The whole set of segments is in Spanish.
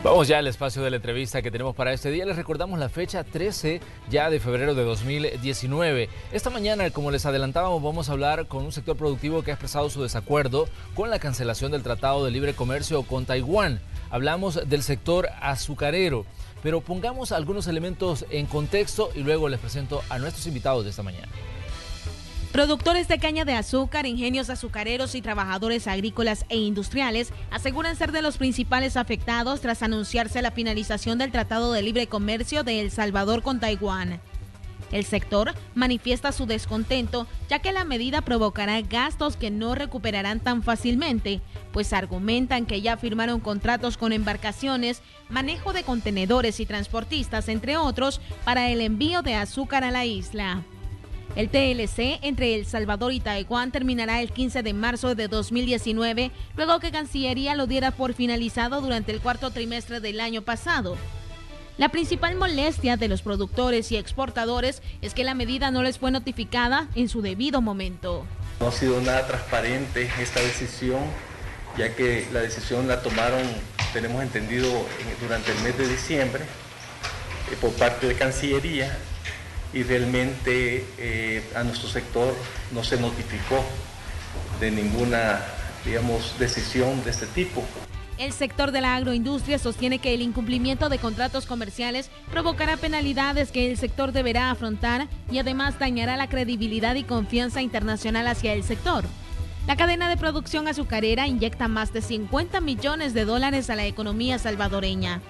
Vamos ya al espacio de la entrevista que tenemos para este día. Les recordamos la fecha 13 ya de febrero de 2019. Esta mañana, como les adelantábamos, vamos a hablar con un sector productivo que ha expresado su desacuerdo con la cancelación del Tratado de Libre Comercio con Taiwán. Hablamos del sector azucarero, pero pongamos algunos elementos en contexto y luego les presento a nuestros invitados de esta mañana. Productores de caña de azúcar, ingenios azucareros y trabajadores agrícolas e industriales aseguran ser de los principales afectados tras anunciarse la finalización del Tratado de Libre Comercio de El Salvador con Taiwán. El sector manifiesta su descontento, ya que la medida provocará gastos que no recuperarán tan fácilmente, pues argumentan que ya firmaron contratos con embarcaciones, manejo de contenedores y transportistas, entre otros, para el envío de azúcar a la isla. El TLC entre El Salvador y Taiwán terminará el 15 de marzo de 2019, luego que Cancillería lo diera por finalizado durante el cuarto trimestre del año pasado. La principal molestia de los productores y exportadores es que la medida no les fue notificada en su debido momento. No ha sido nada transparente esta decisión, ya que la decisión la tomaron, tenemos entendido, durante el mes de diciembre por parte de Cancillería. Y realmente a nuestro sector no se notificó de ninguna, decisión de este tipo. El sector de la agroindustria sostiene que el incumplimiento de contratos comerciales provocará penalidades que el sector deberá afrontar y además dañará la credibilidad y confianza internacional hacia el sector. La cadena de producción azucarera inyecta más de $50 millones a la economía salvadoreña.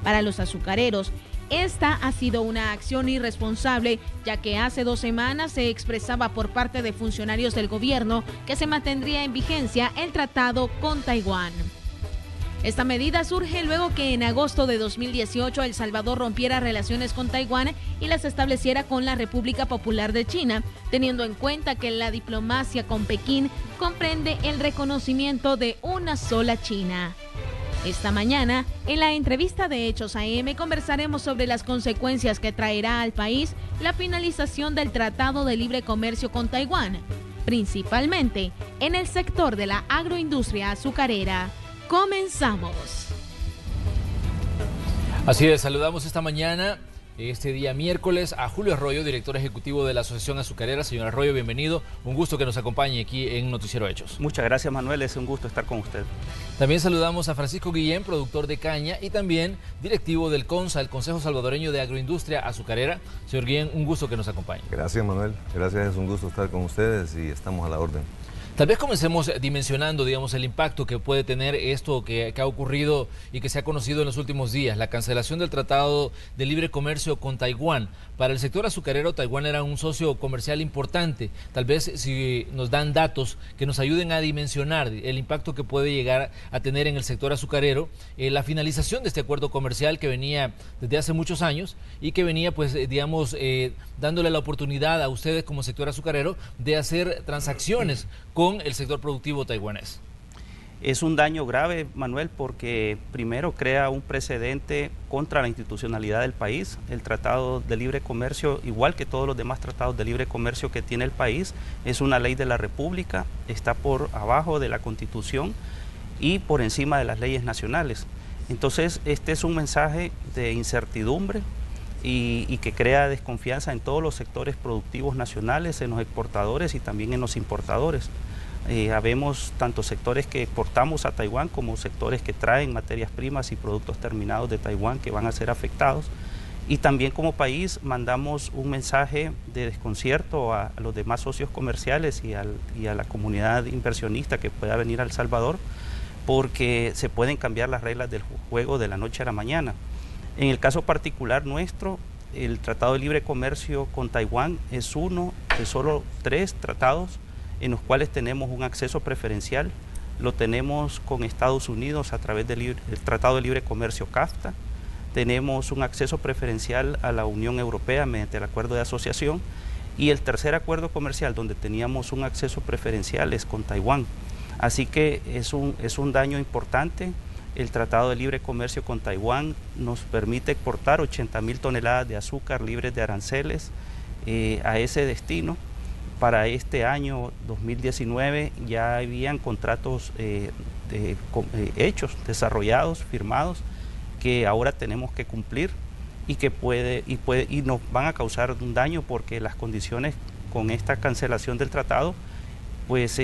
Para los azucareros, esta ha sido una acción irresponsable, ya que hace 2 semanas se expresaba por parte de funcionarios del gobierno que se mantendría en vigencia el tratado con Taiwán. Esta medida surge luego que en agosto de 2018 El Salvador rompiera relaciones con Taiwán y las estableciera con la República Popular de China, teniendo en cuenta que la diplomacia con Pekín comprende el reconocimiento de una sola China. Esta mañana, en la entrevista de Hechos AM, conversaremos sobre las consecuencias que traerá al país la finalización del Tratado de Libre Comercio con Taiwán, principalmente en el sector de la agroindustria azucarera. Comenzamos. Así es, saludamos esta mañana, este día miércoles, a Julio Arroyo, director ejecutivo de la Asociación Azucarera. Señor Arroyo, bienvenido. Un gusto que nos acompañe aquí en Noticiero Hechos. Muchas gracias, Manuel. Es un gusto estar con usted. También saludamos a Francisco Guillén, productor de caña y también directivo del CONSA, el Consejo Salvadoreño de Agroindustria Azucarera. Señor Guillén, un gusto que nos acompañe. Gracias, Manuel. Gracias, es un gusto estar con ustedes y estamos a la orden. Tal vez comencemos dimensionando, el impacto que puede tener esto que ha ocurrido y que se ha conocido en los últimos días, la cancelación del Tratado de Libre Comercio con Taiwán. Para el sector azucarero, Taiwán era un socio comercial importante. Tal vez si nos dan datos que nos ayuden a dimensionar el impacto que puede llegar a tener en el sector azucarero, la finalización de este acuerdo comercial que venía desde hace muchos años y que venía, dándole la oportunidad a ustedes como sector azucarero de hacer transacciones con el sector productivo taiwanés. Es un daño grave, Manuel, porque primero crea un precedente contra la institucionalidad del país. El Tratado de Libre Comercio, igual que todos los demás tratados de libre comercio que tiene el país, es una ley de la República, está por abajo de la Constitución y por encima de las leyes nacionales. Entonces, este es un mensaje de incertidumbre y que crea desconfianza en todos los sectores productivos nacionales, en los exportadores y también en los importadores. Habemos tanto sectores que exportamos a Taiwán como sectores que traen materias primas y productos terminados de Taiwán que van a ser afectados. Y también como país mandamos un mensaje de desconcierto a los demás socios comerciales y a la comunidad inversionista que pueda venir a El Salvador, porque se pueden cambiar las reglas del juego de la noche a la mañana. En el caso particular nuestro, el Tratado de Libre Comercio con Taiwán es uno de solo 3 tratados en los cuales tenemos un acceso preferencial. Lo tenemos con Estados Unidos a través del Tratado de Libre Comercio CAFTA. Tenemos un acceso preferencial a la Unión Europea mediante el Acuerdo de Asociación. Y el tercer acuerdo comercial donde teníamos un acceso preferencial es con Taiwán. Así que es un daño importante. El Tratado de Libre Comercio con Taiwán nos permite exportar 80.000 toneladas de azúcar libres de aranceles a ese destino. Para este año 2019 ya habían contratos hechos, desarrollados, firmados, que ahora tenemos que cumplir y que y nos van a causar un daño porque las condiciones con esta cancelación del tratado pues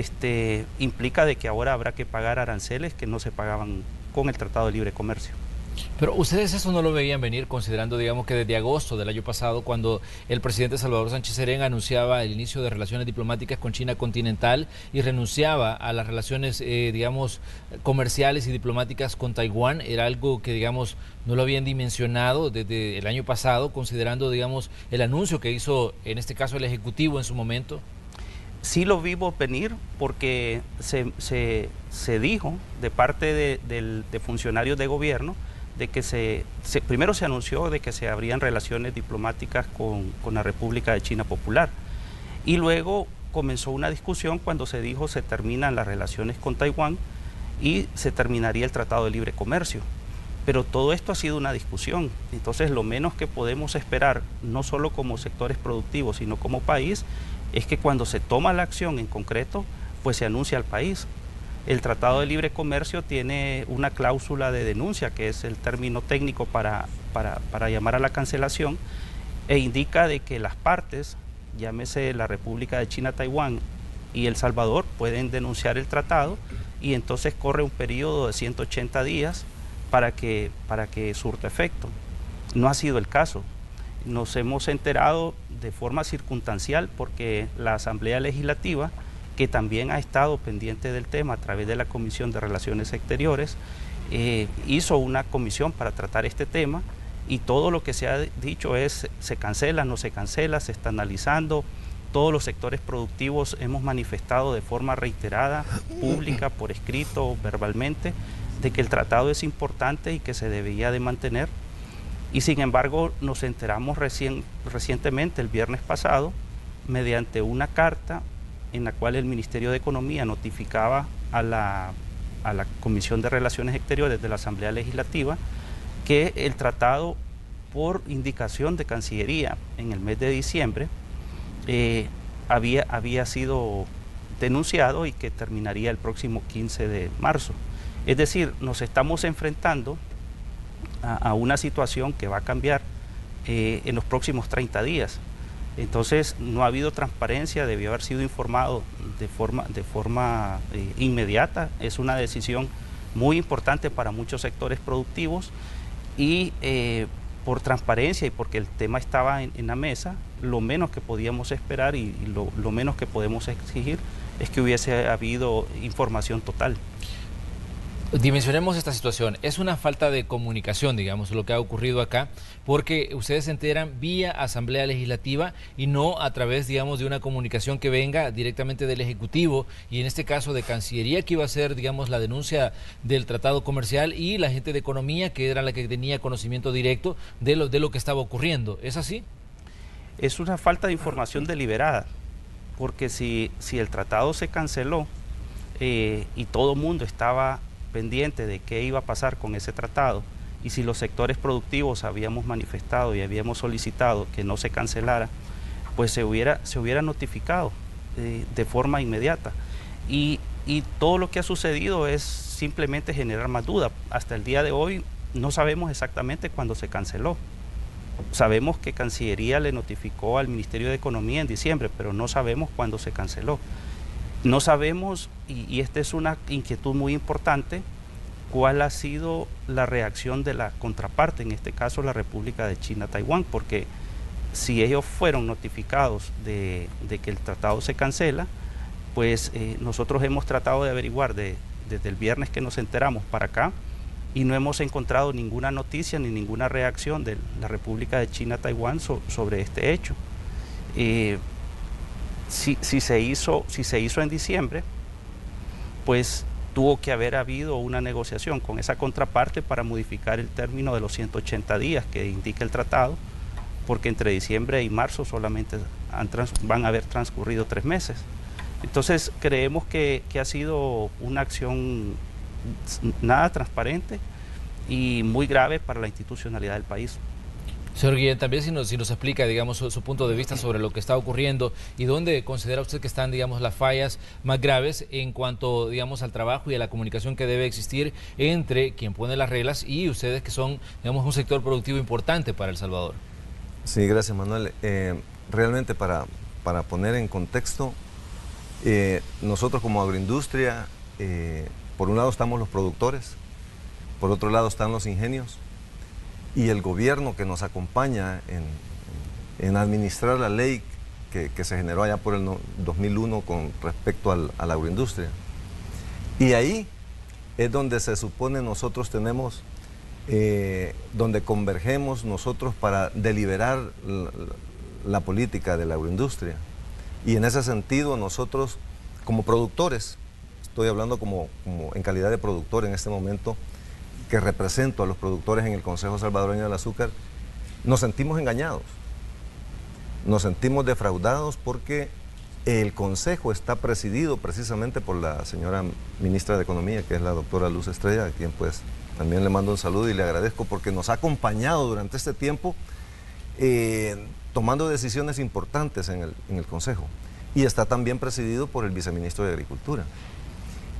implica de que ahora habrá que pagar aranceles que no se pagaban con el Tratado de Libre Comercio. Pero ustedes eso no lo veían venir, considerando, digamos, que desde agosto del año pasado, cuando el presidente Salvador Sánchez Serén anunciaba el inicio de relaciones diplomáticas con China continental y renunciaba a las relaciones, digamos, comerciales y diplomáticas con Taiwán, era algo que, digamos, no lo habían dimensionado desde el año pasado, considerando, digamos, el anuncio que hizo, en este caso, el Ejecutivo en su momento. Sí lo vimos venir porque se dijo de parte de funcionarios de gobierno de que primero se anunció de que se abrían relaciones diplomáticas con la República de China Popular y luego comenzó una discusión cuando se dijo se terminan las relaciones con Taiwán y se terminaría el Tratado de Libre Comercio. Pero todo esto ha sido una discusión, entonces lo menos que podemos esperar, no solo como sectores productivos, sino como país, es que cuando se toma la acción en concreto, pues se anuncia al país. El Tratado de Libre Comercio tiene una cláusula de denuncia, que es el término técnico para llamar a la cancelación, e indica de que las partes, llámese la República de China, Taiwán y El Salvador, pueden denunciar el tratado y entonces corre un periodo de 180 días para que surta efecto. No ha sido el caso. Nos hemos enterado de forma circunstancial porque la Asamblea Legislativa, que también ha estado pendiente del tema a través de la Comisión de Relaciones Exteriores, hizo una comisión para tratar este tema y todo lo que se ha dicho es se cancela, no se cancela, se está analizando. Todos los sectores productivos hemos manifestado de forma reiterada, pública, por escrito, verbalmente, de que el tratado es importante y que se debía de mantener. Y sin embargo nos enteramos recientemente, el viernes pasado, mediante una carta en la cual el Ministerio de Economía notificaba a la Comisión de Relaciones Exteriores de la Asamblea Legislativa que el tratado, por indicación de Cancillería en el mes de diciembre, había sido denunciado y que terminaría el próximo 15 de marzo. Es decir, nos estamos enfrentando a una situación que va a cambiar en los próximos 30 días. Entonces no ha habido transparencia, debió haber sido informado de forma inmediata. Es una decisión muy importante para muchos sectores productivos y por transparencia y porque el tema estaba en la mesa, lo menos que podíamos esperar y lo menos que podemos exigir es que hubiese habido información total. Dimensionemos esta situación. Es una falta de comunicación, digamos, lo que ha ocurrido acá, porque ustedes se enteran vía Asamblea Legislativa y no a través, digamos, de una comunicación que venga directamente del Ejecutivo y en este caso de Cancillería, que iba a ser, digamos, la denuncia del tratado comercial y la gente de Economía, que era la que tenía conocimiento directo de lo que estaba ocurriendo. ¿Es así? Es una falta de información deliberada, porque si el tratado se canceló y todo el mundo estaba pendiente de qué iba a pasar con ese tratado y si los sectores productivos habíamos manifestado y habíamos solicitado que no se cancelara, pues se hubiera notificado de forma inmediata y todo lo que ha sucedido es simplemente generar más duda. Hasta el día de hoy no sabemos exactamente cuándo se canceló. Sabemos que Cancillería le notificó al Ministerio de Economía en diciembre, pero no sabemos cuándo se canceló. No sabemos, y esta es una inquietud muy importante, cuál ha sido la reacción de la contraparte, en este caso la República de China, Taiwán, porque si ellos fueron notificados de que el tratado se cancela, pues nosotros hemos tratado de averiguar desde el viernes que nos enteramos para acá y no hemos encontrado ninguna noticia ni ninguna reacción de la República de China, Taiwán sobre este hecho. Si se hizo en diciembre, pues tuvo que haber habido una negociación con esa contraparte para modificar el término de los 180 días que indica el tratado, porque entre diciembre y marzo solamente van a haber transcurrido 3 meses. Entonces creemos que ha sido una acción nada transparente y muy grave para la institucionalidad del país. Señor Guillén, también si nos explica, digamos, su punto de vista sobre lo que está ocurriendo y dónde considera usted que están, digamos, las fallas más graves en cuanto, digamos, al trabajo y a la comunicación que debe existir entre quien pone las reglas y ustedes que son, digamos, un sector productivo importante para El Salvador. Sí, gracias, Manuel. Realmente para poner en contexto, nosotros como agroindustria, por un lado estamos los productores, por otro lado están los ingenios, y el gobierno que nos acompaña en administrar la ley que se generó allá por el 2001 con respecto a la agroindustria. Y ahí es donde se supone nosotros tenemos, donde convergemos nosotros para deliberar la política de la agroindustria. Y en ese sentido nosotros como productores, estoy hablando como en calidad de productor en este momento, que represento a los productores en el Consejo Salvadoreño del Azúcar, nos sentimos engañados, nos sentimos defraudados porque el Consejo está presidido precisamente por la señora ministra de Economía, que es la doctora Luz Estrella, a quien pues también le mando un saludo y le agradezco porque nos ha acompañado durante este tiempo tomando decisiones importantes en el Consejo, y está también presidido por el viceministro de Agricultura.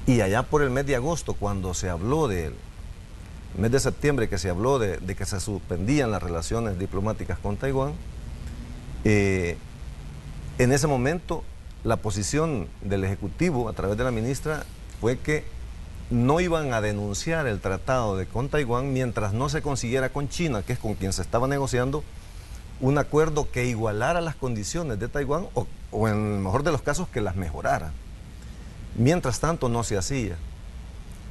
Y allá por el mes de agosto, cuando se habló del mes de septiembre, que se habló de que se suspendían las relaciones diplomáticas con Taiwán, en ese momento la posición del Ejecutivo a través de la ministra fue que no iban a denunciar el tratado con Taiwán mientras no se consiguiera con China, que es con quien se estaba negociando, un acuerdo que igualara las condiciones de Taiwán o en el mejor de los casos que las mejorara. Mientras tanto no se hacía.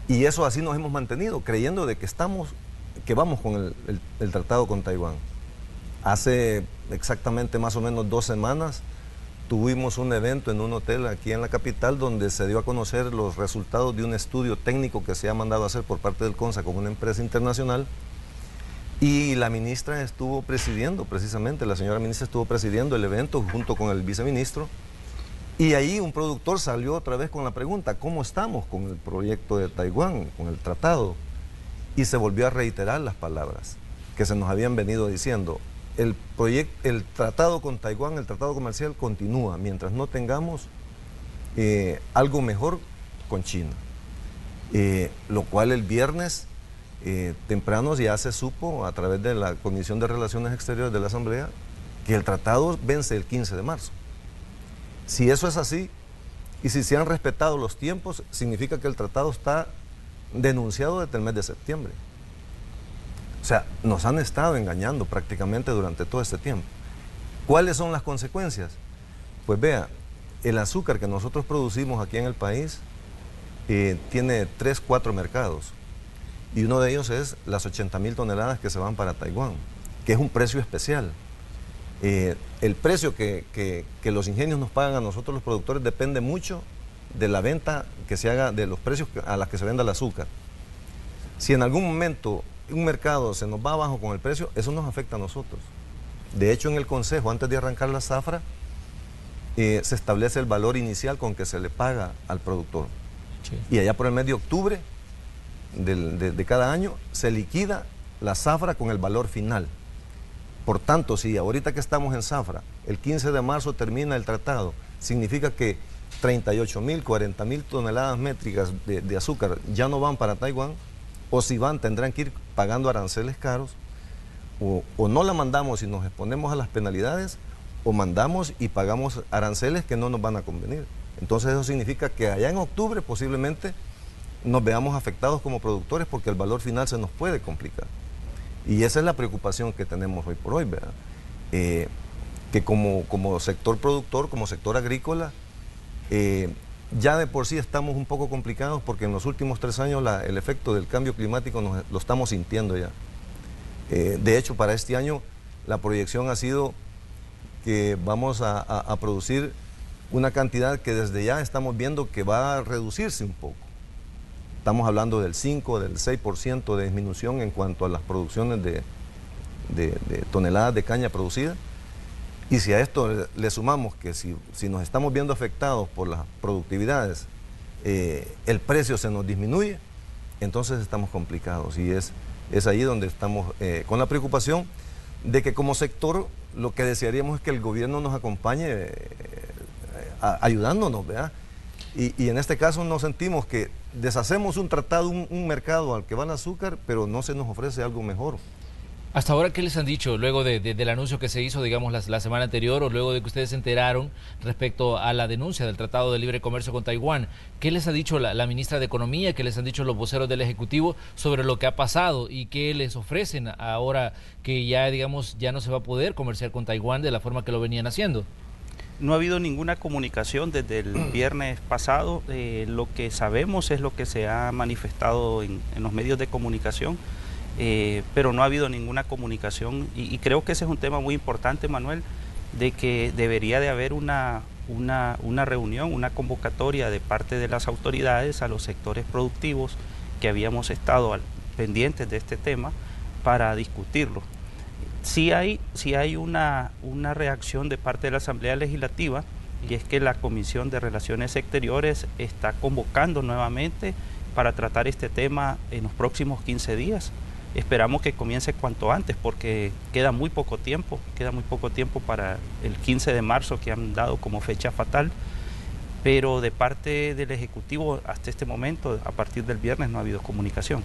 Y eso así nos hemos mantenido, creyendo de que vamos con el tratado con Taiwán. Hace exactamente más o menos 2 semanas tuvimos un evento en un hotel aquí en la capital donde se dio a conocer los resultados de un estudio técnico que se ha mandado a hacer por parte del CONSA con una empresa internacional, y la ministra estuvo presidiendo, precisamente la señora ministra estuvo presidiendo el evento junto con el viceministro. Y ahí un productor salió otra vez con la pregunta, ¿cómo estamos con el proyecto de Taiwán, con el tratado? Y se volvió a reiterar las palabras que se nos habían venido diciendo. El tratado con Taiwán, el tratado comercial continúa mientras no tengamos algo mejor con China. Lo cual el viernes temprano ya se supo a través de la Comisión de Relaciones Exteriores de la Asamblea que el tratado vence el 15 de marzo. Si eso es así, y si se han respetado los tiempos, significa que el tratado está denunciado desde el mes de septiembre. O sea, nos han estado engañando prácticamente durante todo este tiempo. ¿Cuáles son las consecuencias? Pues vea, el azúcar que nosotros producimos aquí en el país tiene 3, 4 mercados. Y uno de ellos es las 80.000 toneladas que se van para Taiwán, que es un precio especial. El precio que los ingenios nos pagan a nosotros los productores depende mucho de la venta que se haga, de los precios a los que se venda el azúcar. Si en algún momento un mercado se nos va abajo con el precio, eso nos afecta a nosotros. De hecho, en el Consejo, antes de arrancar la zafra, se establece el valor inicial con que se le paga al productor. Sí. Y allá por el mes de octubre de cada año se liquida la zafra con el valor final. Por tanto, si ahorita que estamos en zafra, el 15 de marzo termina el tratado, significa que 38.000, 40.000 toneladas métricas de azúcar ya no van para Taiwán, o si van tendrán que ir pagando aranceles caros, o no la mandamos y nos exponemos a las penalidades, o mandamos y pagamos aranceles que no nos van a convenir. Entonces eso significa que allá en octubre posiblemente nos veamos afectados como productores porque el valor final se nos puede complicar. Y esa es la preocupación que tenemos hoy por hoy, ¿verdad? Que como sector productor, como sector agrícola, ya de por sí estamos un poco complicados porque en los últimos 3 años el efecto del cambio climático lo estamos sintiendo ya. De hecho, para este año la proyección ha sido que vamos a producir una cantidad que desde ya estamos viendo que va a reducirse un poco. Estamos hablando del 5, del 6% de disminución en cuanto a las producciones de toneladas de caña producida. Y si a esto le sumamos que si nos estamos viendo afectados por las productividades, el precio se nos disminuye, entonces estamos complicados. Y es ahí donde estamos con la preocupación de que como sector lo que desearíamos es que el gobierno nos acompañe ayudándonos, ¿verdad? Y en este caso nos sentimos que deshacemos un tratado, un mercado al que va el azúcar, pero no se nos ofrece algo mejor. Hasta ahora, ¿qué les han dicho luego del anuncio que se hizo, digamos, la semana anterior, o luego de que ustedes se enteraron respecto a la denuncia del Tratado de Libre Comercio con Taiwán? ¿Qué les ha dicho la ministra de Economía, qué les han dicho los voceros del Ejecutivo sobre lo que ha pasado y qué les ofrecen ahora que ya, digamos, ya no se va a poder comerciar con Taiwán de la forma que lo venían haciendo? No ha habido ninguna comunicación desde el viernes pasado. Lo que sabemos es lo que se ha manifestado en los medios de comunicación. Pero no ha habido ninguna comunicación y creo que ese es un tema muy importante, Manuel, de que debería de haber una reunión, una convocatoria de parte de las autoridades a los sectores productivos que habíamos estado pendientes de este tema para discutirlo. Sí hay una reacción de parte de la Asamblea Legislativa, y es que la Comisión de Relaciones Exteriores está convocando nuevamente para tratar este tema en los próximos 15 días. Esperamos que comience cuanto antes porque queda muy poco tiempo para el 15 de marzo que han dado como fecha fatal, pero de parte del Ejecutivo hasta este momento, a partir del viernes, no ha habido comunicación.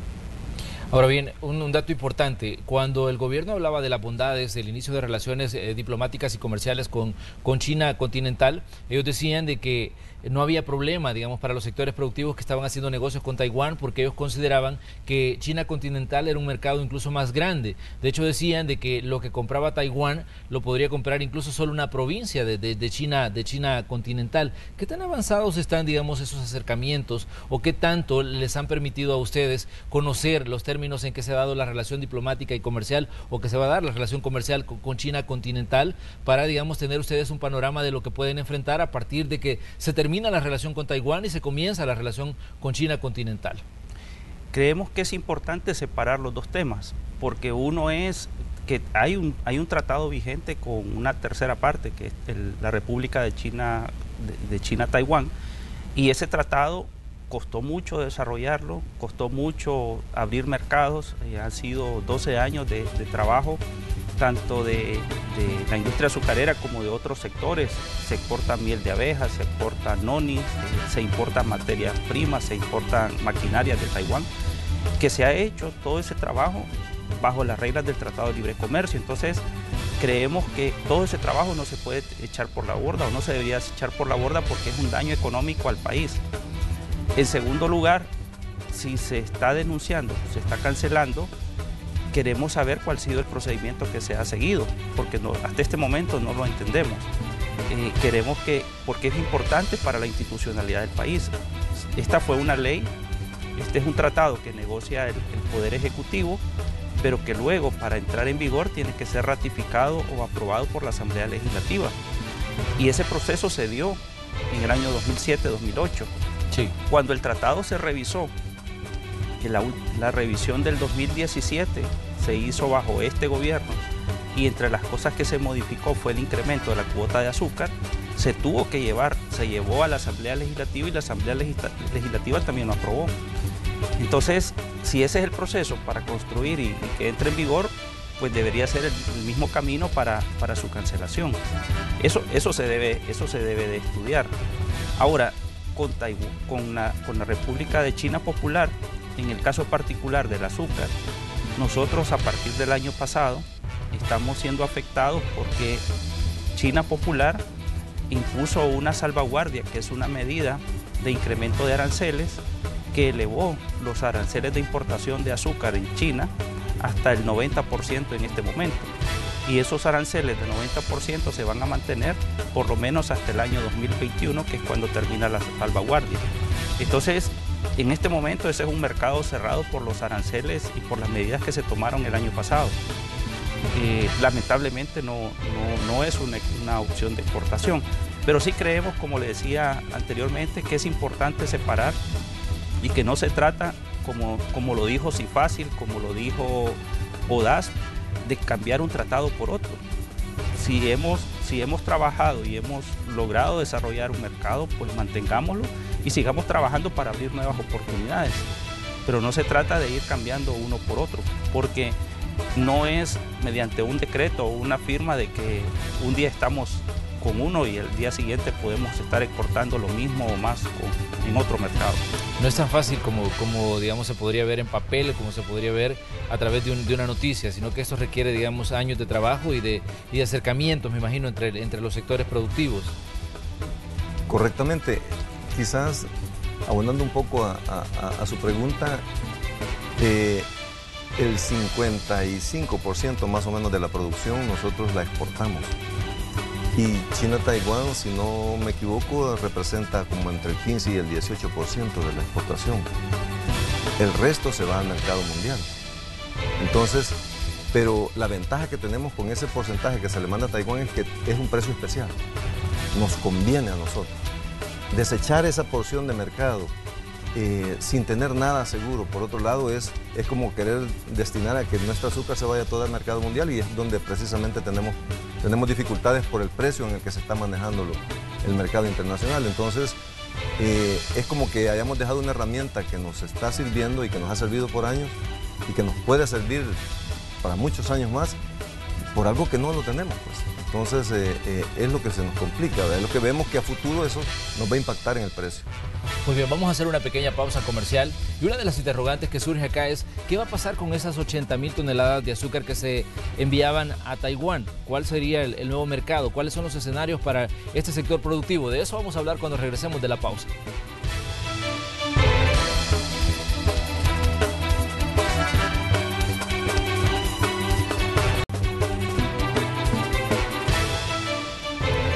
Ahora bien, un dato importante, cuando el gobierno hablaba de las bondades del inicio de relaciones diplomáticas y comerciales con China continental, ellos decían de que no había problema, digamos, para los sectores productivos que estaban haciendo negocios con Taiwán, porque ellos consideraban que China continental era un mercado incluso más grande. De hecho, decían de que lo que compraba Taiwán lo podría comprar incluso solo una provincia de China continental. ¿Qué tan avanzados están, digamos, esos acercamientos, o qué tanto les han permitido a ustedes conocer los términos en que se ha dado la relación diplomática y comercial, o que se va a dar la relación comercial con China continental, para, digamos, tener ustedes un panorama de lo que pueden enfrentar a partir de que se termina la relación con Taiwán y se comienza la relación con China continental? Creemos que es importante separar los dos temas, porque uno es que hay un tratado vigente con una tercera parte, que es la República de China-Taiwán, y ese tratado costó mucho desarrollarlo, costó mucho abrir mercados, han sido 12 años de trabajo, tanto de la industria azucarera como de otros sectores. Se exporta miel de abejas, se exporta nonis, se importan materias primas, se importan maquinarias de Taiwán, que se ha hecho todo ese trabajo bajo las reglas del Tratado de Libre Comercio. Entonces, creemos que todo ese trabajo no se puede echar por la borda, o no se debería echar por la borda, porque es un daño económico al país. En segundo lugar, si se está denunciando, se está cancelando, queremos saber cuál ha sido el procedimiento que se ha seguido, porque hasta este momento no lo entendemos. Porque es importante para la institucionalidad del país. Esta fue una ley, este es un tratado que negocia el Poder Ejecutivo, pero que luego, para entrar en vigor, tiene que ser ratificado o aprobado por la Asamblea Legislativa. Y ese proceso se dio en el año 2007-2008. Sí. Cuando el tratado se revisó, que la revisión del 2017 se hizo bajo este gobierno, y entre las cosas que se modificó fue el incremento de la cuota de azúcar, se llevó a la Asamblea Legislativa, y la Asamblea Legislativa también lo aprobó. Entonces, si ese es el proceso para construir y que entre en vigor, pues debería ser el mismo camino para su cancelación. Eso se debe de estudiar. Ahora, con Taiwán, con la República de China Popular, en el caso particular del azúcar, nosotros a partir del año pasado estamos siendo afectados porque China Popular impuso una salvaguardia, que es una medida de incremento de aranceles que elevó los aranceles de importación de azúcar en China hasta el 90% en este momento. Y esos aranceles de 90% se van a mantener por lo menos hasta el año 2021, que es cuando termina la salvaguardia. Entonces, en este momento ese es un mercado cerrado por los aranceles y por las medidas que se tomaron el año pasado. Lamentablemente no es una opción de exportación, pero sí creemos, como le decía anteriormente, que es importante separar, y que no se trata, como lo dijo Cifácil, como lo dijo Ordaz, de cambiar un tratado por otro. Si hemos trabajado y hemos logrado desarrollar un mercado, pues mantengámoslo y sigamos trabajando para abrir nuevas oportunidades. Pero no se trata de ir cambiando uno por otro, porque no es mediante un decreto o una firma de que un día estamos con uno y el día siguiente podemos estar exportando lo mismo o más en otro mercado. No es tan fácil como digamos, se podría ver en papel, como se podría ver a través de una noticia, sino que esto requiere, digamos, años de trabajo y de acercamientos, me imagino, entre los sectores productivos. Correctamente. Quizás, abundando un poco a su pregunta, el 55% más o menos de la producción nosotros la exportamos. Y China-Taiwán, si no me equivoco, representa como entre el 15 y el 18% de la exportación. El resto se va al mercado mundial. Entonces, pero la ventaja que tenemos con ese porcentaje que se le manda a Taiwán es que es un precio especial. Nos conviene a nosotros. Desechar esa porción de mercado sin tener nada seguro, por otro lado, es como querer destinar a que nuestro azúcar se vaya todo al mercado mundial, y es donde precisamente tenemos dificultades por el precio en el que se está manejando el mercado internacional. Entonces, es como que hayamos dejado una herramienta que nos está sirviendo y que nos ha servido por años y que nos puede servir para muchos años más, por algo que no lo tenemos, pues. Entonces, es lo que se nos complica, ¿verdad? Es lo que vemos que a futuro eso nos va a impactar en el precio. Muy bien, vamos a hacer una pequeña pausa comercial, y una de las interrogantes que surge acá es ¿qué va a pasar con esas 80.000 toneladas de azúcar que se enviaban a Taiwán? ¿Cuál sería el nuevo mercado? ¿Cuáles son los escenarios para este sector productivo? De eso vamos a hablar cuando regresemos de la pausa.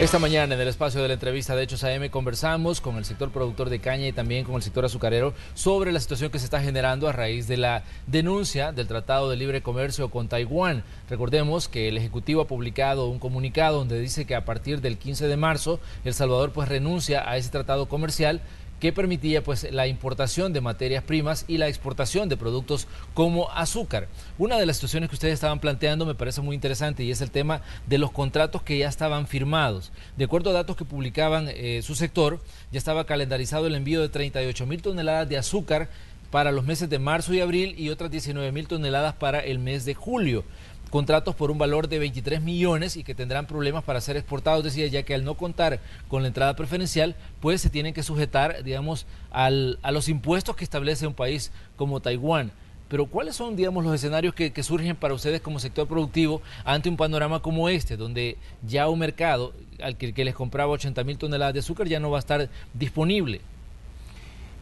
Esta mañana en el espacio de la entrevista de Hechos AM conversamos con el sector productor de caña y también con el sector azucarero sobre la situación que se está generando a raíz de la denuncia del Tratado de Libre Comercio con Taiwán. Recordemos que el Ejecutivo ha publicado un comunicado donde dice que a partir del 15 de marzo El Salvador pues renuncia a ese tratado comercial que permitía pues la importación de materias primas y la exportación de productos como azúcar. Una de las situaciones que ustedes estaban planteando me parece muy interesante, y es el tema de los contratos que ya estaban firmados. De acuerdo a datos que publicaban su sector, ya estaba calendarizado el envío de 38.000 toneladas de azúcar para los meses de marzo y abril, y otras 19.000 toneladas para el mes de julio. Contratos por un valor de 23 millones y que tendrán problemas para ser exportados, decía, ya que al no contar con la entrada preferencial, pues se tienen que sujetar, digamos, a los impuestos que establece un país como Taiwán. Pero ¿cuáles son, digamos, los escenarios que surgen para ustedes como sector productivo ante un panorama como este, donde ya un mercado al que les compraba 80.000 toneladas de azúcar ya no va a estar disponible?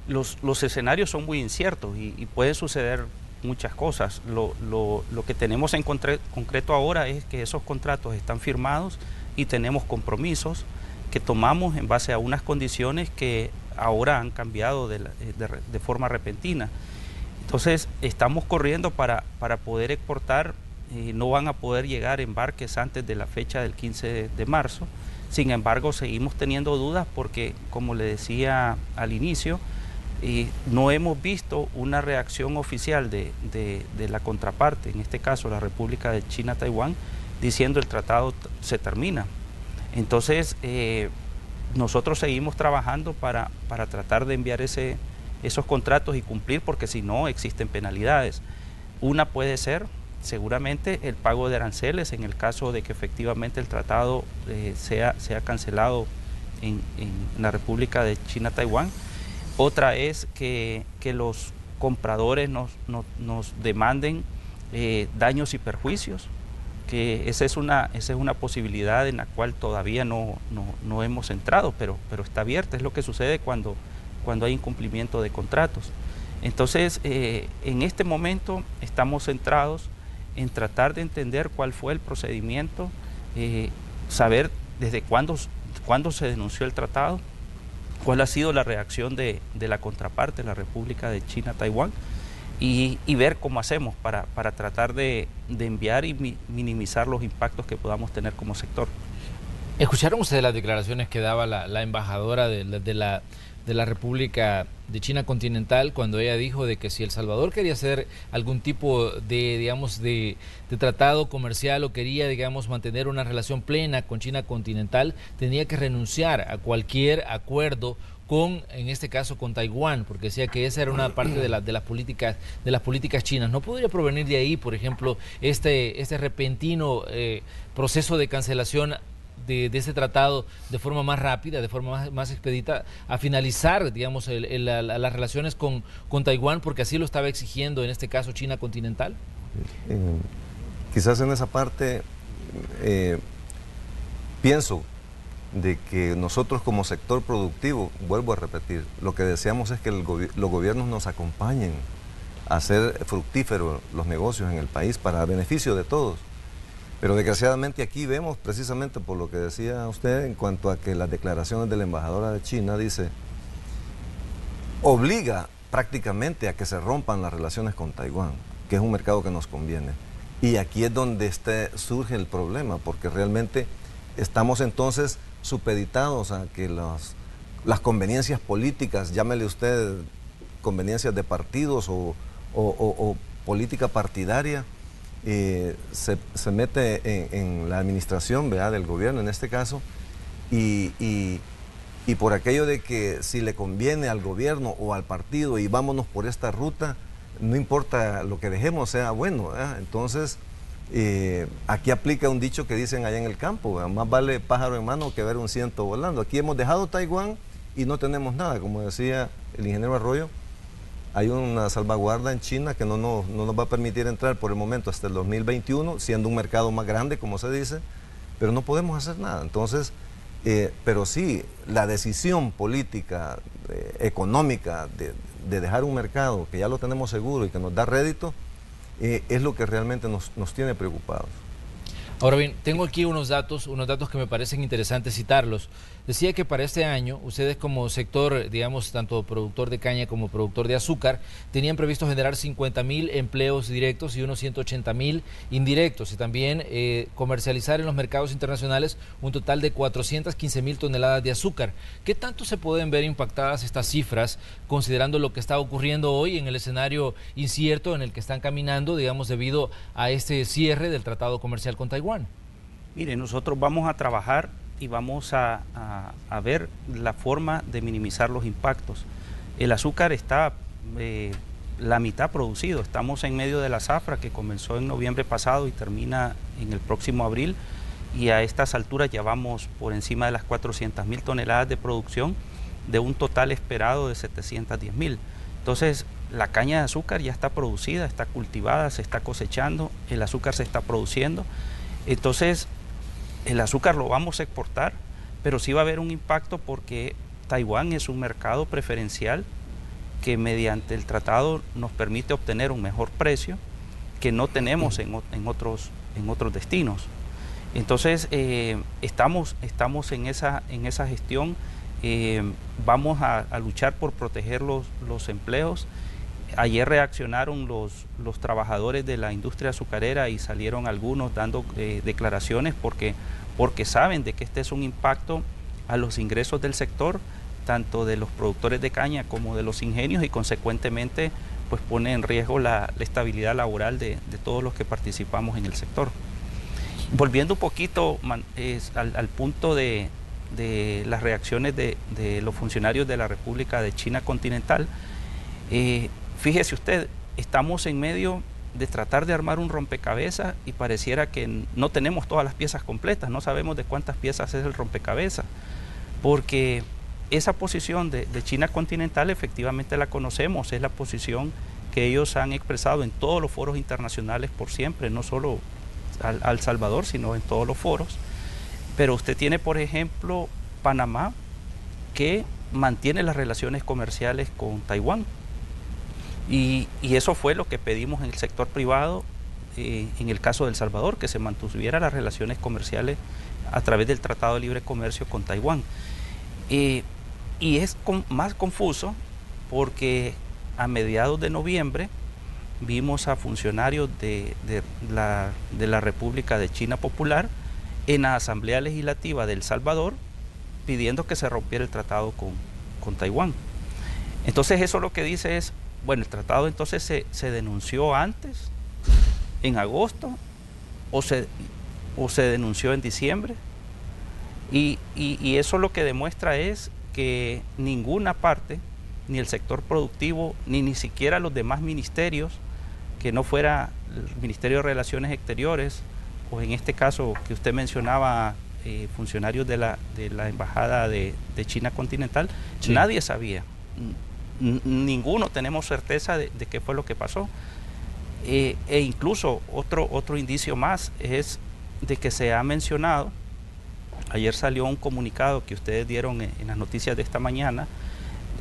Los escenarios son muy inciertos y pueden suceder muchas cosas. Lo que tenemos en concreto ahora es que esos contratos están firmados y tenemos compromisos que tomamos en base a unas condiciones que ahora han cambiado de forma repentina. Entonces estamos corriendo para poder exportar. No van a poder llegar embarques antes de la fecha del 15 de marzo. Sin embargo, seguimos teniendo dudas porque, como le decía al inicio, no hemos visto una reacción oficial de la contraparte, en este caso la República de China-Taiwán, diciendo el tratado se termina. Entonces, nosotros seguimos trabajando para tratar de enviar esos contratos y cumplir, porque si no existen penalidades. Una puede ser, seguramente, el pago de aranceles en el caso de que efectivamente el tratado sea cancelado en la República de China-Taiwán. Otra es que los compradores nos demanden daños y perjuicios, que esa es una posibilidad en la cual todavía no hemos entrado, pero está abierta. Es lo que sucede cuando hay incumplimiento de contratos. Entonces, en este momento estamos centrados en tratar de entender cuál fue el procedimiento, saber desde cuándo se denunció el tratado, cuál ha sido la reacción de la contraparte, la República de China-Taiwán, y ver cómo hacemos para tratar de enviar y minimizar los impactos que podamos tener como sector. ¿Escucharon ustedes las declaraciones que daba la embajadora de la República de China continental cuando ella dijo de que si El Salvador quería hacer algún tipo de, digamos, de tratado comercial o quería, digamos, mantener una relación plena con China continental, tenía que renunciar a cualquier acuerdo con, en este caso, con Taiwán, porque decía que esa era una parte de las políticas chinas. ¿No podría provenir de ahí, por ejemplo, este repentino proceso de cancelación de ese tratado de forma más rápida, de forma más expedita, a finalizar, digamos, las relaciones con Taiwán, porque así lo estaba exigiendo, en este caso, China continental? Quizás en esa parte pienso de que nosotros como sector productivo, vuelvo a repetir, lo que deseamos es que los gobiernos nos acompañen a hacer fructíferos los negocios en el país para beneficio de todos. Pero desgraciadamente aquí vemos, precisamente por lo que decía usted, en cuanto a que las declaraciones de la embajadora de China dice, obliga prácticamente a que se rompan las relaciones con Taiwán, que es un mercado que nos conviene. Y aquí es donde surge el problema, porque realmente estamos entonces supeditados a que las conveniencias políticas, llámele usted conveniencias de partidos o política partidaria, se mete en la administración, ¿verdad?, del gobierno en este caso, y por aquello de que si le conviene al gobierno o al partido y vámonos por esta ruta, no importa lo que dejemos, sea bueno, ¿verdad? Entonces aquí aplica un dicho que dicen allá en el campo, ¿verdad?, más vale pájaro en mano que ver un ciento volando. Aquí hemos dejado Taiwán y no tenemos nada, como decía el ingeniero Arroyo. Hay una salvaguarda en China que no nos va a permitir entrar por el momento hasta el 2021, siendo un mercado más grande, como se dice, pero no podemos hacer nada. Entonces, pero sí, la decisión política, económica, de dejar un mercado que ya lo tenemos seguro y que nos da rédito, es lo que realmente nos tiene preocupados. Ahora bien, tengo aquí unos datos que me parecen interesantes citarlos. Decía que para este año, ustedes como sector, digamos, tanto productor de caña como productor de azúcar, tenían previsto generar 50,000 empleos directos y unos 180,000 indirectos, y también comercializar en los mercados internacionales un total de 415,000 toneladas de azúcar. ¿Qué tanto se pueden ver impactadas estas cifras, considerando lo que está ocurriendo hoy en el escenario incierto en el que están caminando, digamos, debido a este cierre del tratado comercial con Taiwán? Mire, nosotros vamos a trabajar y vamos a ver la forma de minimizar los impactos. El azúcar está la mitad producido, estamos en medio de la zafra que comenzó en noviembre pasado y termina en el próximo abril, y a estas alturas ya vamos por encima de las 400,000 toneladas de producción de un total esperado de 710,000. Entonces, la caña de azúcar ya está producida, está cultivada, se está cosechando, el azúcar se está produciendo. Entonces, el azúcar lo vamos a exportar, pero sí va a haber un impacto porque Taiwán es un mercado preferencial que mediante el tratado nos permite obtener un mejor precio que no tenemos en otros destinos. Entonces, estamos en esa gestión, vamos a luchar por proteger los empleos. Ayer reaccionaron los trabajadores de la industria azucarera y salieron algunos dando declaraciones porque saben de que este es un impacto a los ingresos del sector, tanto de los productores de caña como de los ingenios, y consecuentemente pues pone en riesgo la estabilidad laboral de todos los que participamos en el sector. Volviendo un poquito al punto de las reacciones de los funcionarios de la República de China continental, fíjese usted, estamos en medio de tratar de armar un rompecabezas y pareciera que no tenemos todas las piezas completas, no sabemos de cuántas piezas es el rompecabezas, porque esa posición de China continental efectivamente la conocemos, es la posición que ellos han expresado en todos los foros internacionales por siempre, no solo al Salvador, sino en todos los foros. Pero usted tiene, por ejemplo, Panamá, que mantiene las relaciones comerciales con Taiwán. Y eso fue lo que pedimos en el sector privado, en el caso de El Salvador, que se mantuvieran las relaciones comerciales a través del Tratado de Libre Comercio con Taiwán. Y es más confuso porque a mediados de noviembre vimos a funcionarios de la República de China Popular en la Asamblea Legislativa de El Salvador pidiendo que se rompiera el tratado con Taiwán. Entonces eso lo que dice es, bueno, el tratado entonces se denunció antes, en agosto, o se denunció en diciembre, y eso lo que demuestra es que ninguna parte, ni el sector productivo, ni siquiera los demás ministerios, que no fuera el Ministerio de Relaciones Exteriores, o en este caso que usted mencionaba, funcionarios de la Embajada de China continental, sí. Nadie sabía, ninguno tenemos certeza de qué fue lo que pasó. E incluso otro indicio más es de que se ha mencionado, ayer salió un comunicado que ustedes dieron en las noticias de esta mañana,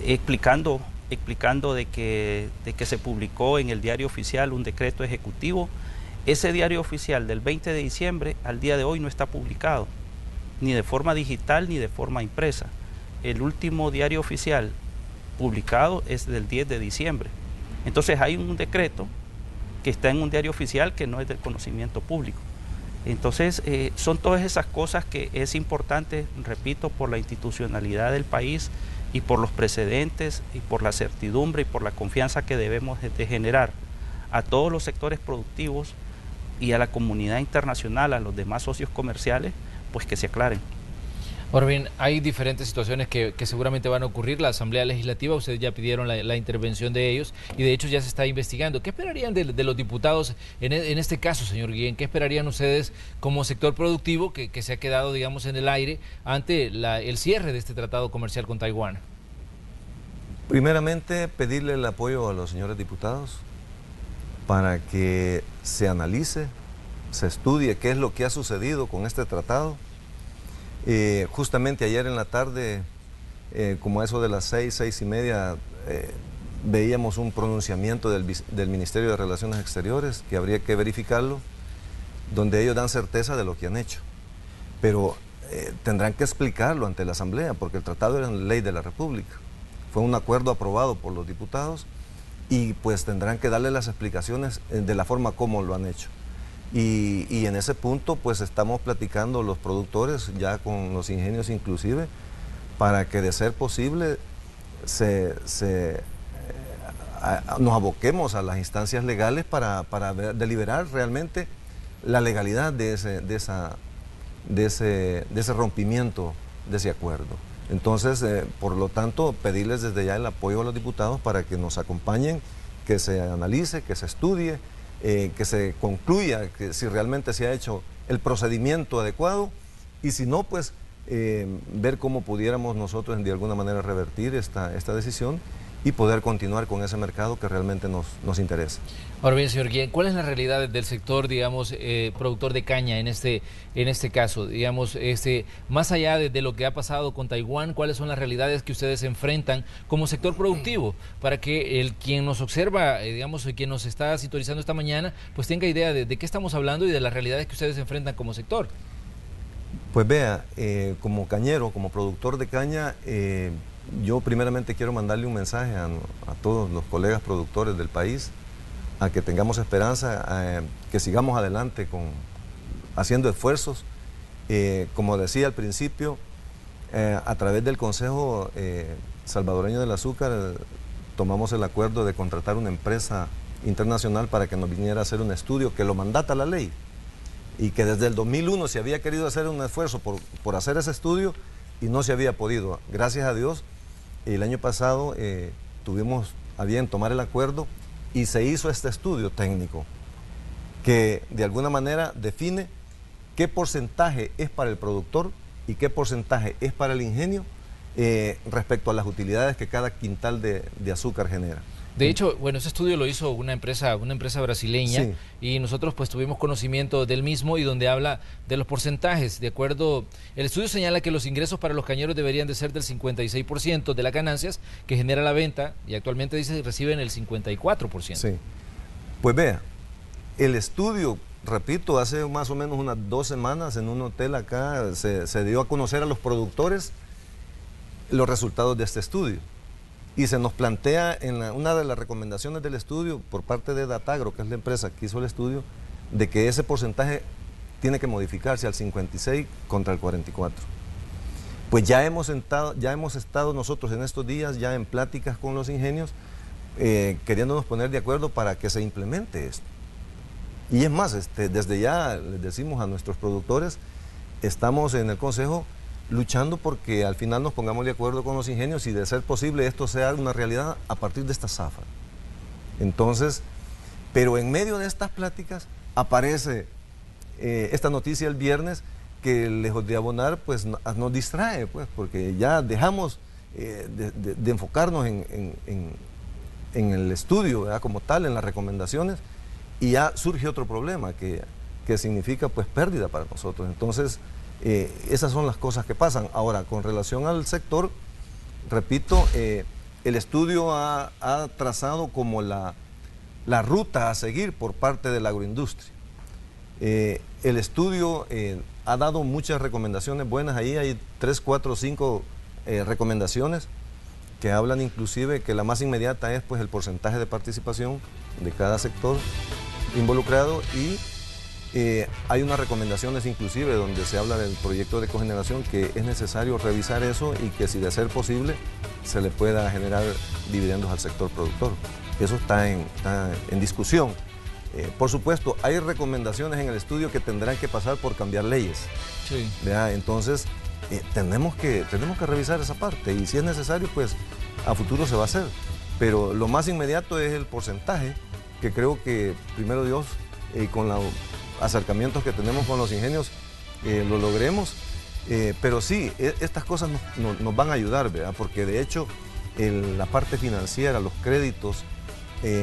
explicando de que se publicó en el diario oficial un decreto ejecutivo. Ese diario oficial del 20 de diciembre al día de hoy no está publicado, ni de forma digital ni de forma impresa. El último diario oficial publicado es del 10 de diciembre. Entonces hay un decreto que está en un diario oficial que no es del conocimiento público. Entonces son todas esas cosas que es importante, repito, por la institucionalidad del país y por los precedentes y por la certidumbre y por la confianza que debemos de generar a todos los sectores productivos y a la comunidad internacional, a los demás socios comerciales, pues que se aclaren. Ahora bien, hay diferentes situaciones que seguramente van a ocurrir. La Asamblea Legislativa, ustedes ya pidieron la intervención de ellos y de hecho ya se está investigando. ¿Qué esperarían de los diputados en este caso, señor Guillén? ¿Qué esperarían ustedes como sector productivo que se ha quedado, digamos, en el aire ante el cierre de este tratado comercial con Taiwán? Primeramente, pedirle el apoyo a los señores diputados para que se analice, se estudie qué es lo que ha sucedido con este tratado. Justamente ayer en la tarde, como a eso de las 6:30, veíamos un pronunciamiento del Ministerio de Relaciones Exteriores, que habría que verificarlo, donde ellos dan certeza de lo que han hecho. Pero tendrán que explicarlo ante la Asamblea, porque el tratado era ley de la República. Fue un acuerdo aprobado por los diputados y pues tendrán que darle las explicaciones de la forma como lo han hecho. Y en ese punto pues estamos platicando los productores ya con los ingenios inclusive para que de ser posible nos aboquemos a las instancias legales para deliberar realmente la legalidad de ese rompimiento de ese acuerdo. Entonces, por lo tanto, pedirles desde ya el apoyo a los diputados para que nos acompañen, que se analice, que se estudie, que se concluya que si realmente se ha hecho el procedimiento adecuado y si no, pues ver cómo pudiéramos nosotros de alguna manera revertir esta decisión y poder continuar con ese mercado que realmente nos interesa. Ahora bien, señor Guillén, ¿cuál es la realidad del sector, digamos, productor de caña en este caso? Digamos, más allá de lo que ha pasado con Taiwán, ¿cuáles son las realidades que ustedes enfrentan como sector productivo? Para que quien nos observa, digamos, quien nos está sintonizando esta mañana, pues tenga idea de qué estamos hablando y de las realidades que ustedes enfrentan como sector. Pues vea, como cañero, como productor de caña, yo primeramente quiero mandarle un mensaje a todos los colegas productores del país, a que tengamos esperanza, que sigamos adelante haciendo esfuerzos. Como decía al principio, a través del Consejo Salvadoreño del Azúcar tomamos el acuerdo de contratar una empresa internacional para que nos viniera a hacer un estudio que lo mandata la ley y que desde el 2001 se había querido hacer un esfuerzo por hacer ese estudio y no se había podido. Gracias a Dios, el año pasado tuvimos a bien tomar el acuerdo y se hizo este estudio técnico que de alguna manera define qué porcentaje es para el productor y qué porcentaje es para el ingenio respecto a las utilidades que cada quintal de azúcar genera. De hecho, bueno, ese estudio lo hizo una empresa brasileña, sí. Y nosotros pues tuvimos conocimiento del mismo y donde habla de los porcentajes. De acuerdo, el estudio señala que los ingresos para los cañeros deberían de ser del 56% de las ganancias que genera la venta y actualmente dice que reciben el 54%. Sí, pues vea, el estudio, repito, hace más o menos unas 2 semanas en un hotel acá se dio a conocer a los productores los resultados de este estudio. Y se nos plantea en una de las recomendaciones del estudio por parte de Datagro, que es la empresa que hizo el estudio, de que ese porcentaje tiene que modificarse al 56 contra el 44. Pues ya hemos estado nosotros en estos días ya en pláticas con los ingenios, queriéndonos poner de acuerdo para que se implemente esto. Y es más, desde ya les decimos a nuestros productores, estamos en el Consejo luchando porque al final nos pongamos de acuerdo con los ingenios y de ser posible esto sea una realidad a partir de esta zafra. Entonces, pero en medio de estas pláticas aparece esta noticia el viernes que lejos de abonar, pues nos distrae, pues, porque ya dejamos de enfocarnos en el estudio, ¿verdad?, como tal, en las recomendaciones, y ya surge otro problema que significa pues pérdida para nosotros. Entonces, esas son las cosas que pasan. Ahora, con relación al sector, repito, el estudio ha trazado como la ruta a seguir por parte de la agroindustria. El estudio ha dado muchas recomendaciones buenas, ahí hay 3, 4, 5 recomendaciones que hablan inclusive que la más inmediata es pues el porcentaje de participación de cada sector involucrado, y hay unas recomendaciones inclusive donde se habla del proyecto de cogeneración, que es necesario revisar eso y que si de ser posible se le pueda generar dividendos al sector productor. Eso está en discusión. Por supuesto, hay recomendaciones en el estudio que tendrán que pasar por cambiar leyes. Sí. ¿Verdad? Entonces, tenemos que revisar esa parte, y si es necesario, pues a futuro se va a hacer. Pero lo más inmediato es el porcentaje, que creo que, primero Dios, con los acercamientos que tenemos con los ingenios, lo logremos. Pero sí, estas cosas nos van a ayudar, ¿verdad? Porque de hecho, la parte financiera, los créditos,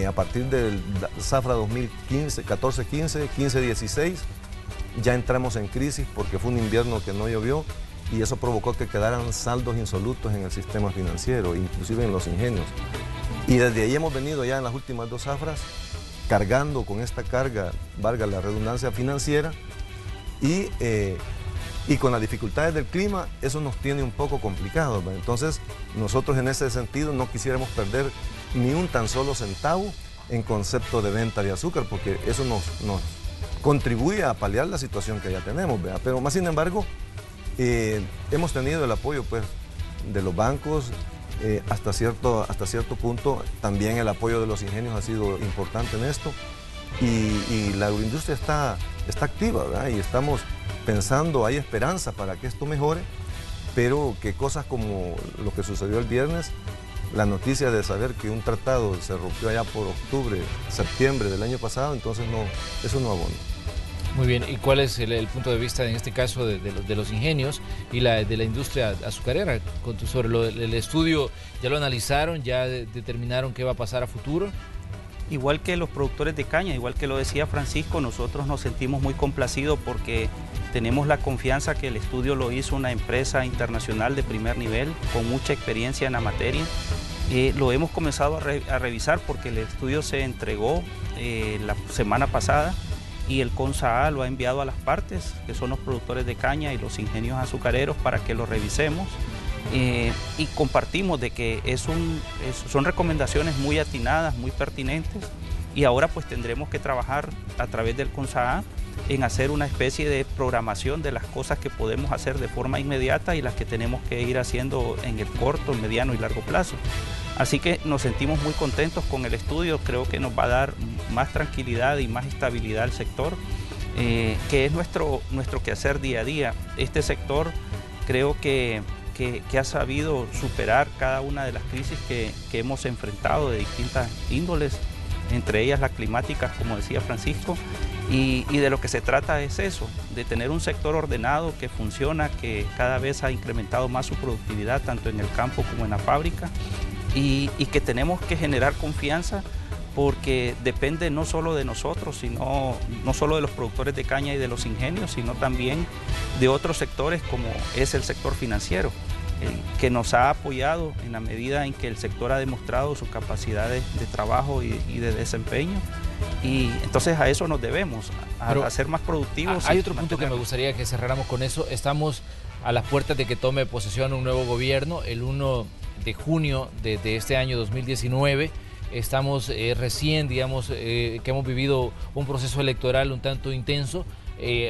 a partir del zafra 2015, 14-15, 15-16, ya entramos en crisis porque fue un invierno que no llovió, y eso provocó que quedaran saldos insolutos en el sistema financiero, inclusive en los ingenios. Y desde ahí hemos venido ya en las últimas 2 zafras cargando con esta carga, valga la redundancia, financiera, y con las dificultades del clima, eso nos tiene un poco complicados, ¿verdad? Entonces, nosotros en ese sentido no quisiéramos perder ni un tan solo centavo en concepto de venta de azúcar, porque eso nos contribuye a paliar la situación que ya tenemos, ¿verdad? Pero más sin embargo, hemos tenido el apoyo pues de los bancos, hasta cierto punto también el apoyo de los ingenios ha sido importante en esto, y la agroindustria está activa, ¿verdad? Y estamos pensando, hay esperanza para que esto mejore, pero que cosas como lo que sucedió el viernes, la noticia de saber que un tratado se rompió allá por octubre, septiembre del año pasado, entonces eso no abona. Muy bien, ¿y cuál es el punto de vista en este caso de los ingenios y de la industria azucarera? Sobre el estudio, ¿ya lo analizaron? ¿Ya determinaron qué va a pasar a futuro? Igual que los productores de caña, igual que lo decía Francisco, nosotros nos sentimos muy complacidos porque tenemos la confianza que el estudio lo hizo una empresa internacional de primer nivel con mucha experiencia en la materia. Lo hemos comenzado a revisar porque el estudio se entregó la semana pasada, y el CONSAA lo ha enviado a las partes, que son los productores de caña y los ingenios azucareros, para que lo revisemos. Y compartimos de que son recomendaciones muy atinadas, muy pertinentes, y ahora pues tendremos que trabajar a través del CONSAA en hacer una especie de programación de las cosas que podemos hacer de forma inmediata y las que tenemos que ir haciendo en el corto, mediano y largo plazo. Así que nos sentimos muy contentos con el estudio, creo que nos va a dar más tranquilidad y más estabilidad al sector, que es nuestro quehacer día a día. Este sector creo que ha sabido superar cada una de las crisis que hemos enfrentado de distintas índoles, entre ellas las climáticas, como decía Francisco, y de lo que se trata es eso, de tener un sector ordenado que funciona, que cada vez ha incrementado más su productividad, tanto en el campo como en la fábrica, y que tenemos que generar confianza, porque depende no solo de nosotros, no solo de los productores de caña y de los ingenios, sino también de otros sectores como es el sector financiero, que nos ha apoyado en la medida en que el sector ha demostrado sus capacidades de trabajo y de desempeño, y entonces a eso nos debemos, a ser más productivos. Hay otro punto que me gustaría que cerráramos con eso. Estamos a las puertas de que tome posesión un nuevo gobierno el 1 de junio de este año 2019. Estamos recién, digamos, que hemos vivido un proceso electoral un tanto intenso.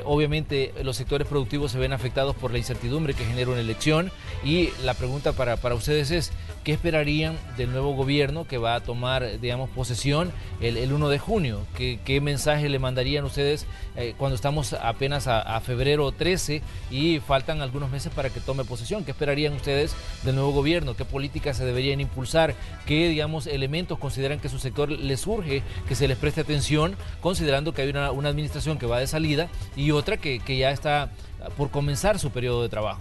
Obviamente los sectores productivos se ven afectados por la incertidumbre que genera una elección, y la pregunta para ustedes es ¿qué esperarían del nuevo gobierno que va a tomar, digamos, posesión el 1 de junio? ¿Qué mensaje le mandarían ustedes cuando estamos apenas a febrero 13 y faltan algunos meses para que tome posesión? ¿Qué esperarían ustedes del nuevo gobierno? ¿Qué políticas se deberían impulsar? ¿Qué, digamos, elementos consideran que a su sector les urge que se les preste atención, considerando que hay una administración que va de salida y otra que ya está por comenzar su periodo de trabajo?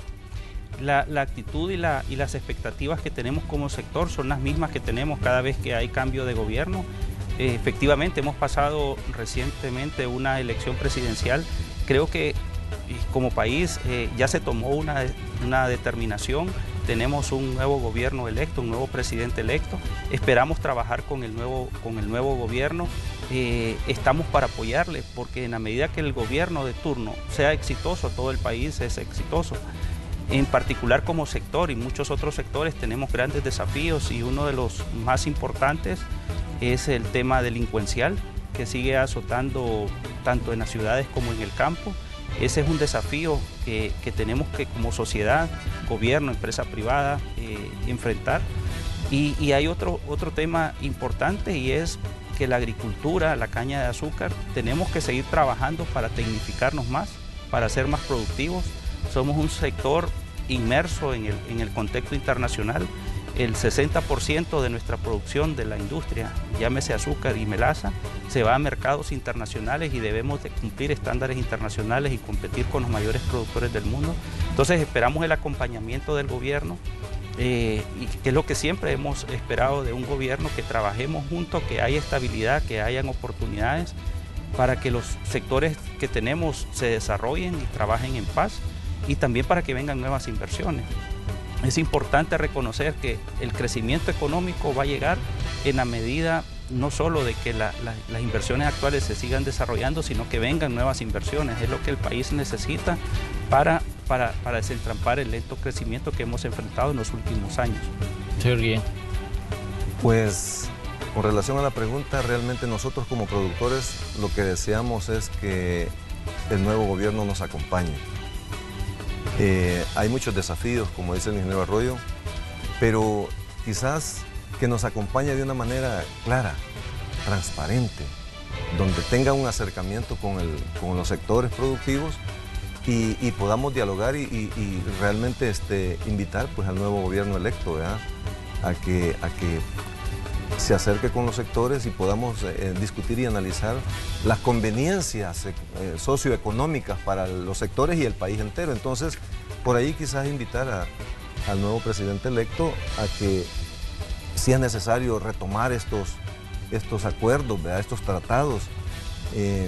La actitud y las expectativas que tenemos como sector son las mismas que tenemos cada vez que hay cambio de gobierno. Efectivamente, hemos pasado recientemente una elección presidencial. Creo que como país ya se tomó una determinación. Tenemos un nuevo gobierno electo, un nuevo presidente electo. Esperamos trabajar con el nuevo gobierno. Estamos para apoyarle, porque en la medida que el gobierno de turno sea exitoso, todo el país es exitoso. En particular como sector y muchos otros sectores tenemos grandes desafíos, y uno de los más importantes es el tema delincuencial, que sigue azotando tanto en las ciudades como en el campo. Ese es un desafío que tenemos que, como sociedad, gobierno, empresa privada, enfrentar. Y hay otro tema importante, y es que la agricultura, la caña de azúcar, tenemos que seguir trabajando para tecnificarnos más, para ser más productivos. Somos un sector inmerso en el contexto internacional. El 60% de nuestra producción de la industria, llámese azúcar y melaza, se va a mercados internacionales, y debemos de cumplir estándares internacionales y competir con los mayores productores del mundo. Entonces esperamos el acompañamiento del gobierno, y que es lo que siempre hemos esperado de un gobierno: que trabajemos juntos, que haya estabilidad, que hayan oportunidades para que los sectores que tenemos se desarrollen y trabajen en paz, y también para que vengan nuevas inversiones. Es importante reconocer que el crecimiento económico va a llegar en la medida no solo de que las inversiones actuales se sigan desarrollando, sino que vengan nuevas inversiones. Es lo que el país necesita para desentrampar el lento crecimiento que hemos enfrentado en los últimos años. Señor Guillén. Pues con relación a la pregunta, realmente nosotros como productores lo que deseamos es que el nuevo gobierno nos acompañe. Hay muchos desafíos, como dice el ingeniero Arroyo, pero quizás que nos acompañe de una manera clara, transparente, donde tenga un acercamiento con los sectores productivos y podamos dialogar y realmente invitar pues, al nuevo gobierno electo, ¿verdad? a que se acerque con los sectores y podamos discutir y analizar las conveniencias socioeconómicas para los sectores y el país entero. Entonces, por ahí quizás invitar al nuevo presidente electo a que, si es necesario, retomar estos acuerdos, ¿verdad? Estos tratados,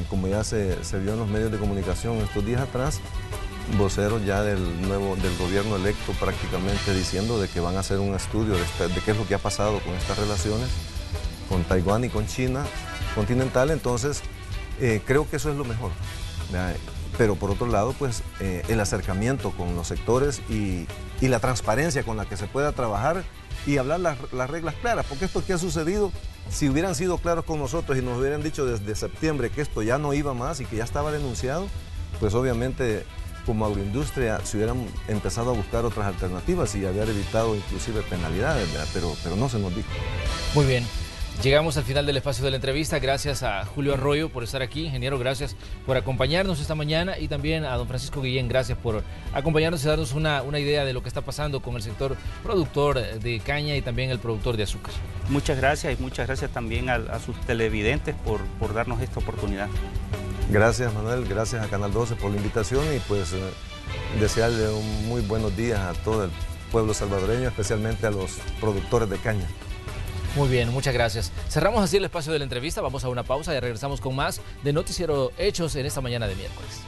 como ya se vio en los medios de comunicación estos días atrás, voceros ya del gobierno electo prácticamente diciendo de que van a hacer un estudio de qué es lo que ha pasado con estas relaciones con Taiwán y con China continental. Entonces creo que eso es lo mejor, ¿verdad? Pero por otro lado, pues el acercamiento con los sectores y la transparencia con la que se pueda trabajar y hablar las reglas claras, porque esto que ha sucedido, si hubieran sido claros con nosotros y nos hubieran dicho desde septiembre que esto ya no iba más y que ya estaba denunciado, pues obviamente como agroindustria se hubieran empezado a buscar otras alternativas y haber evitado inclusive penalidades, ¿verdad? Pero no se nos dijo. Muy bien. Llegamos al final del espacio de la entrevista. Gracias a Julio Arroyo por estar aquí. Ingeniero, gracias por acompañarnos esta mañana, y también a don Francisco Guillén, gracias por acompañarnos y darnos una idea de lo que está pasando con el sector productor de caña y también el productor de azúcar. Muchas gracias, y muchas gracias también a sus televidentes por darnos esta oportunidad. Gracias, Manuel, gracias a Canal 12 por la invitación, y pues desearle un muy buenos días a todo el pueblo salvadoreño, especialmente a los productores de caña. Muy bien, muchas gracias. Cerramos así el espacio de la entrevista, vamos a una pausa y regresamos con más de Noticiero Hechos en esta mañana de miércoles.